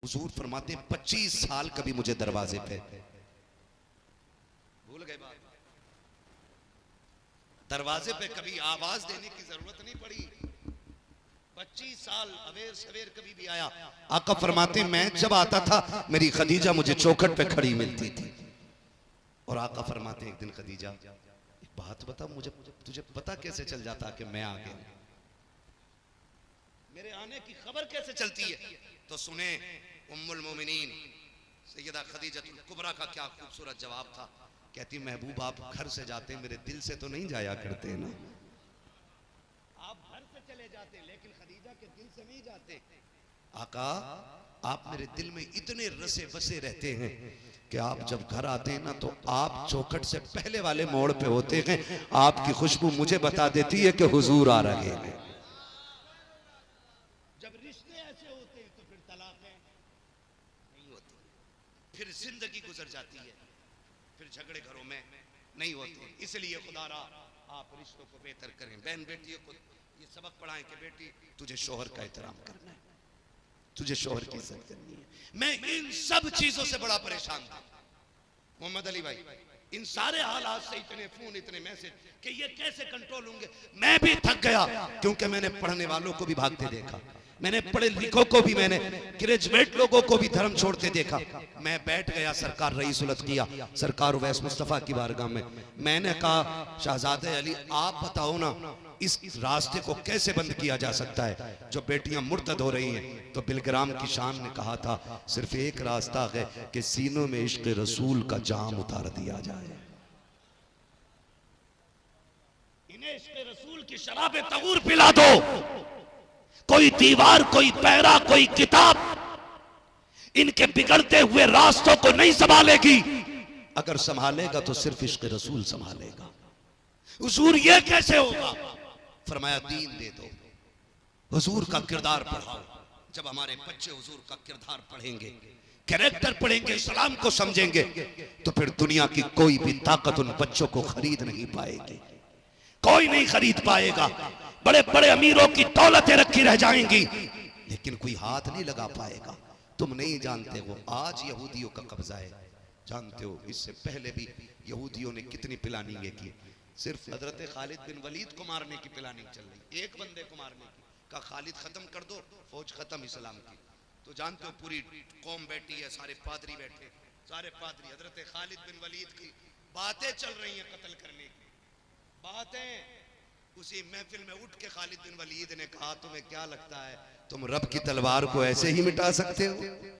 हुजूर फरमाते 25 साल कभी मुझे दरवाजे पे भूल गए बात, दरवाजे पे कभी आवाज देने की जरूरत नहीं पड़ी। 25 साल अवेर सवेर कभी भी आया। आका फरमाते मैं जब आता था मेरी खदीजा मुझे चौखट पे खड़ी मिलती थी। और आका फरमाते एक दिन खदीजा एक बात बता मुझे, तुझे पता कैसे चल जाता कि मैं आ गया, मेरे आने की खबर कैसे चलती है? तो सुने उम्मुल मोमिनीन सैयदा खदीजतुल कुबरा का क्या खूबसूरत जवाब था। कहती महबूब आप घर से जाते मेरे दिल से तो नहीं जाया करते ना, आप घर से चले जाते लेकिन खदीजा के दिल से नहीं जाते। आका आप मेरे दिल में इतने रसे बसे रहते हैं कि आप जब घर आते हैं ना तो आप चौखट से पहले वाले मोड़ पे होते हैं, आपकी खुशबू मुझे बता देती है कि हुजूर आ रहे हैं। जब रिश्ते ऐसे होते हैं तो फिर तलाक़ें नहीं होती, फिर जिंदगी गुजर जाती है, फिर झगड़े घरों में नहीं होते। इसलिए खुदारा आप रिश्तों को बेहतर करें। बहन बेटियों को ये सबक पढ़ाएं कि बेटी तुझे शोहर का एहतराम करना है, तुझे शोहर की इज्जत करनी है। मैं इन सब चीजों से बड़ा परेशान था मोहम्मद अली भाई, इन सारे हालात से, इतने फोन इतने मैसेज कि ये कैसे कंट्रोल होंगे। मैं भी थक गया क्योंकि मैंने पढ़ने वालों को भी भागते देखा, मैंने पढ़े लिखों को भी, मैंने ग्रेजुएट लोगों को भी धर्म छोड़ते देखा। मैं बैठ गया सरकार रईसुल अत्किया सरकार उवैस मुस्तफा की बारगाह में। मैंने कहा शहजादे अली आप बताओ ना इस रास्ते को कैसे बंद किया जा सकता है जो बेटियां मुर्तद हो रही हैं। तो बिलग्राम की शान ने कहा था सिर्फ एक रास्ता है कि सीनों में इश्क रसूल का जाम उतार दिया जाए, इन्हें इश्क रसूल की शराब तगूर पिला दो। कोई दीवार, कोई पैरा, कोई किताब इनके बिगड़ते हुए रास्तों को नहीं संभालेगी। अगर संभालेगा तो सिर्फ इश्क रसूल संभालेगा। हुजूर ये कैसे होगा? फरमाया दीन दे दो, हुजूर का किरदार पढ़ाओ। जब हमारे बच्चे हुजूर का किरदार पढ़ेंगे, कैरेक्टर पढ़ेंगे, इस्लाम को समझेंगे, तो फिर दुनिया की कोई भी ताकत उन बच्चों को खरीद नहीं पाएगी, कोई नहीं खरीद पाएगा। बड़े बड़े अमीरों की दौलतें रखी रह जाएंगी लेकिन कोई हाथ नहीं लगा पाएगा। तुम नहीं जानते हो आज यहूदियों का कब्जा है, जानते हो इससे पहले भी यहूदियों ने कितनी प्लानिंग की। सिर्फ हजरत खालिद बिन वलीद को मारने की प्लानिंग चल रही, एक बंदे को मारने की, का खालिद खत्म कर दो फौज खत्म इस्लाम की। तो जानते हो पूरी कौम बैठी है, सारे पादरी बैठे, सारे पादरी हजरत खालिद बिन वलीद की बातें चल रही हैं, कत्ल करने की बातें। उसी महफिल में उठ के खालिद बिन वलीद ने कहा तुम्हें क्या लगता है तुम रब की तलवार को ऐसे ही मिटा सकते हो?